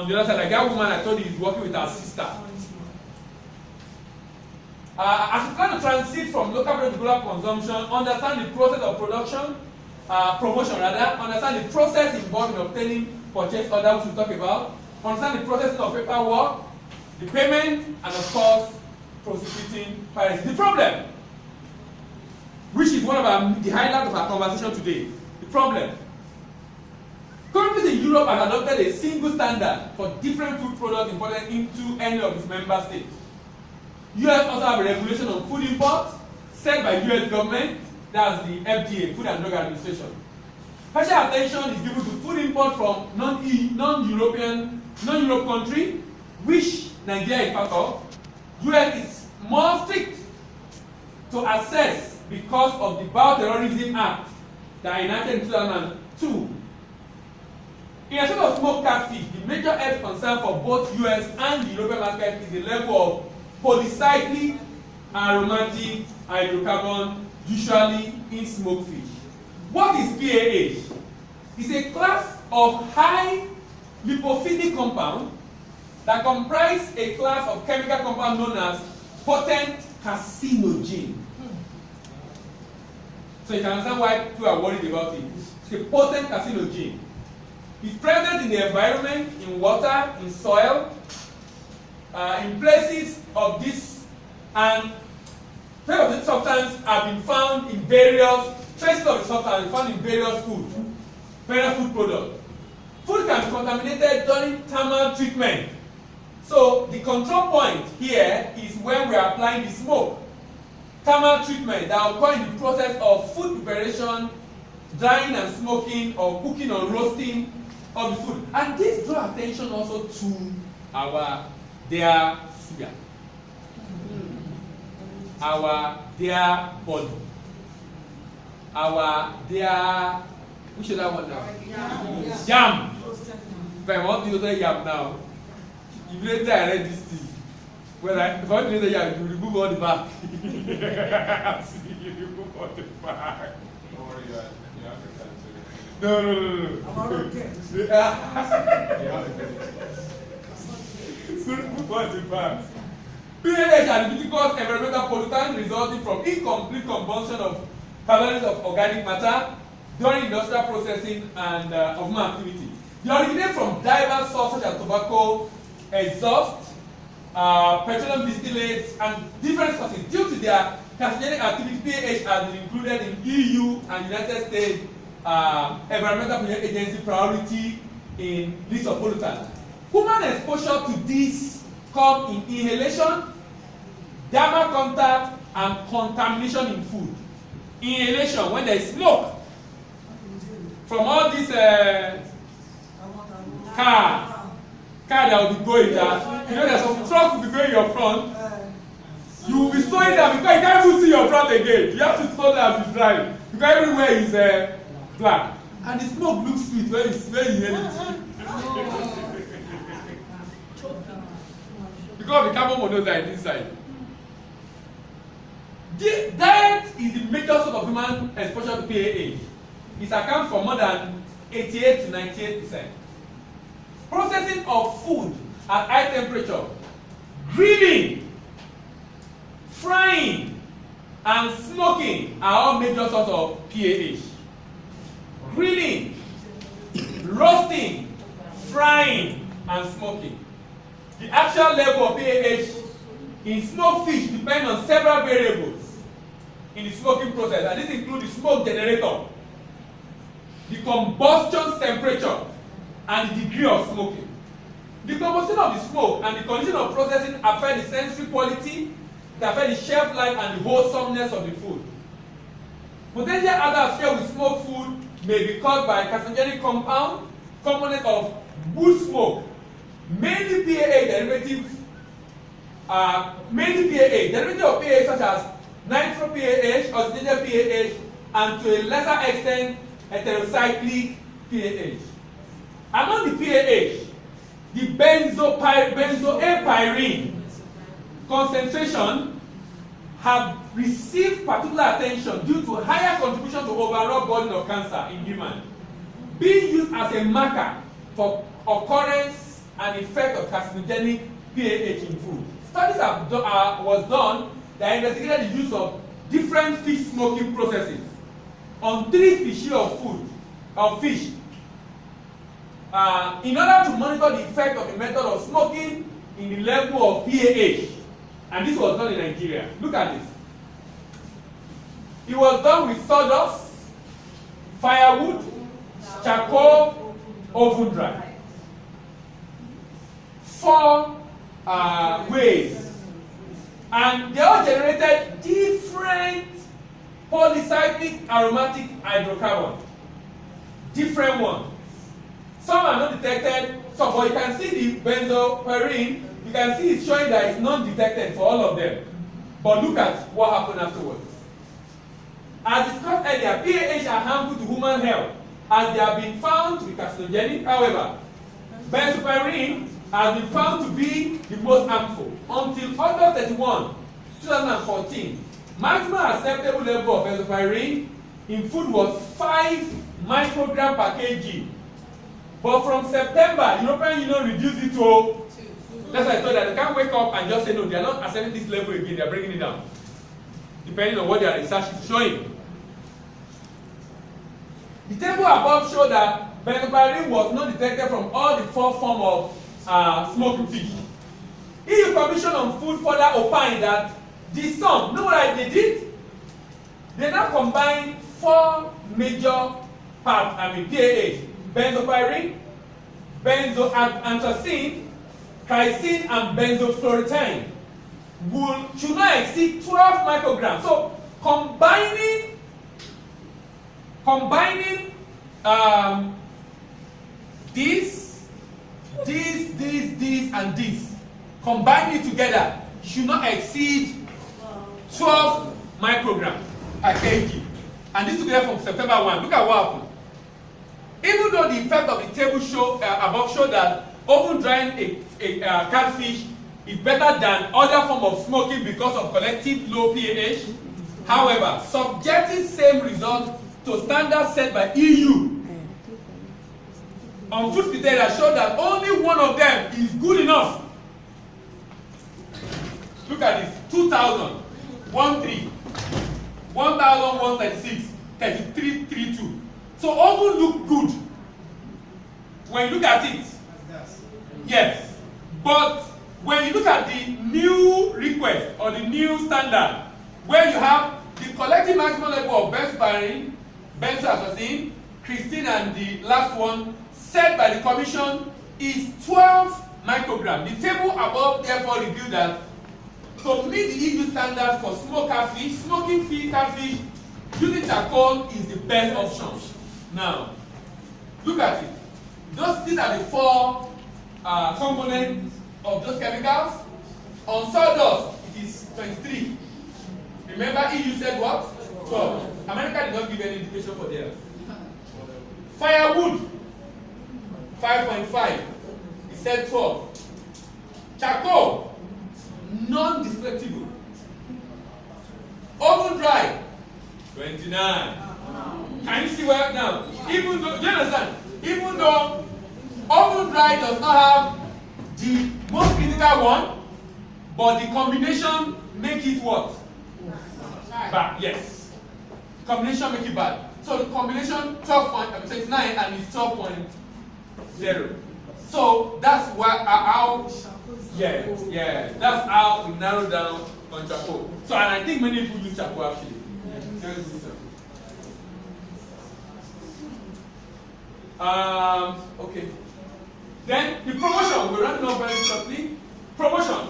on the other side, like that woman I told you is working with her sister. As you plan to transit from local to global consumption, understand the process of production, promotion rather, understand the process involved in obtaining purchase order, which we'll talk about, understand the process of paperwork, the payment, and of course, prosecuting piracy. The problem, which is one of the highlights of our conversation today, the problem. Countries in Europe have adopted a single standard for different food products imported into any of its member states. US also have a regulation on food imports set by US government, that's the FDA, Food and Drug Administration. Special attention is given to food import from non-Europe country, which Nigeria is part of. US is more strict to assess because of the Bioterrorism Act that enacted in 2002. In a sort of smoked catfish, the major health concern for both US and the European market is the level of polycyclic aromatic hydrocarbon, usually in smoked fish. What is PAH? It's a class of high lipophilic compound that comprise a class of chemical compound known as potent carcinogen. So you can understand why people are worried about it. It's a potent carcinogen. It's present in the environment, in water, in soil, in places of this, and traces of this substance have been found in various food products. Food can be contaminated during thermal treatment. So the control point here is when we are applying the smoke. Thermal treatment that occurs in the process of food preparation, drying and smoking, or cooking or roasting of the food. And this draws attention also to our dear sugar, our dear body, our dear, which other one now? Yam. If I want to use yam now, if later I read this thing, if I want to use yam, you remove all the back. You remove all the back. Don't worry, you have to No. You What's the fact? PAH are Leviticus environmental pollutants resulting from incomplete combustion of calories of organic matter during industrial processing and of human activity. They originate from diverse sources such as tobacco, exhaust, petroleum distillates, and different sources. Due to their carcinogenic activity, PAH has been included in EU and United States Environmental Protection Agency priority in list of pollutants. Human exposure to this come in inhalation, dermal contact, and contamination in food. Inhalation, when there is smoke from all these car that will be going there, you know there's some truck will be going in your front, you will be slowing down because you can't even see your front again. You have to slow down to drive because everywhere is black and the smoke looks sweet when you inhale it. Because the carbon monoxide inside. Diet is the major source of human exposure to PAH. It accounts for more than 88 to 98%. Processing of food at high temperature, grilling, frying, and smoking are all major sources of PAH. Grilling, roasting, frying, and smoking. The actual level of PAH in smoked fish depends on several variables in the smoking process, and this includes the smoke generator, the combustion temperature, and the degree of smoking. The composition of the smoke and the condition of processing affect the sensory quality, they affect the shelf life and the wholesomeness of the food. Potential hazards shared with smoked food may be caused by carcinogenic component of wood smoke, mainly PAH derivatives of PAH such as nitro PAH, oxygenated PAH, and to a lesser extent heterocyclic PAH. Among the PAH, the benzoapyrene concentration have received particular attention due to higher contribution to overall burden of cancer in humans, being used as a marker for occurrence and and effect of carcinogenic PAH in food. Studies was done that investigated the use of different fish smoking processes on 3 species of food, of fish, in order to monitor the effect of the method of smoking in the level of PAH. And this was done in Nigeria. Look at this. It was done with sawdust, firewood, charcoal, oven dry. 4 ways. And they all generated different polycyclic aromatic hydrocarbons. Different ones. Some are not detected, so but you can see the benzopyrene, you can see it's showing that it's not detected for all of them. But look at what happened afterwards. As discussed earlier, PAH are harmful to human health as they have been found to be carcinogenic. However, benzopyrene has been found to be the most harmful. Until August 31, 2014, maximum acceptable level of benzopyrene in food was 5 microgram per kg. But from September, European Union reduced it to, that's why I told you that they can't wake up and just say no, they are not accepting this level again, they are bringing it down. Depending on what their research is showing. The table above showed that benzopyrene was not detected from all the 4 forms of smoking fish. EU Commission on Food further opined that the sum, know what they did? They now combine 4 major parts, PAH. Benzopyrene, benzoanthracene, chrysin, and benzofluoretine should not exceed 12 micrograms. So combining this, and this, combining it together should not exceed 12 micrograms per kg. And this together from September 1. Look at what happened. Even though the effect of the table above show that oven drying a catfish is better than other form of smoking because of collective low pH, however, subjecting same result to standards set by EU on food criteria show that only one of them is good enough. Look at this: 2,000, 1,136, 3332. So oven look good when you look at it. Yes. But when you look at the new request or the new standard, where you have the collective maximum level of benzopyrene, benzoanthracene, chrysin, and the last one set by the Commission is 12 micrograms. The table above therefore revealed that to meet the EU standard for smoked catfish, smoking fish catfish, using charcoal is the best option. Now, look at it. These are the 4 components of those chemicals. On sawdust, it is 23. Remember, EU said what? 12. America did not give any indication for theirs. Firewood, 5.5. It said 12. Charcoal, non-destructible. Oven dry, 29. Can you see where now? Even though, do you understand? Even though oven dry does not have the most critical one, but the combination make it what? Bad. Yes. Combination make it bad. So the combination 12.29 and it's 12.0. So that's why how that's how we narrow down on charcoal. So and I think many people use charcoal actually. Okay. Then the promotion, we're running up very shortly. Promotion.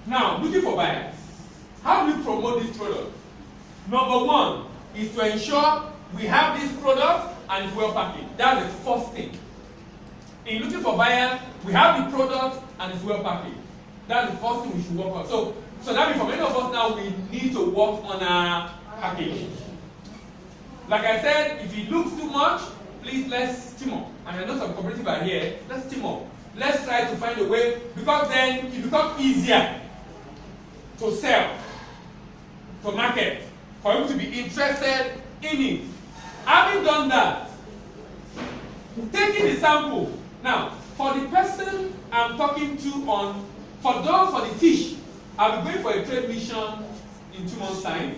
Now, looking for buyers. How do we promote this product? Number 1 is to ensure we have this product and it's well packaged. That's the first thing. In looking for buyers, we have the product and it's well packaged. That's the first thing we should work on. So that means for many of us now, we need to work on our packaging. Like I said, if it looks too much, please let's team up. And I know some cooperatives are here. Let's team up. Let's try to find a way, because then it becomes easier to sell, to market, for you to be interested in it. Having done that, taking the sample. Now, for the person I'm talking to for the fish, I'll be going for a trade mission in 2 months' time.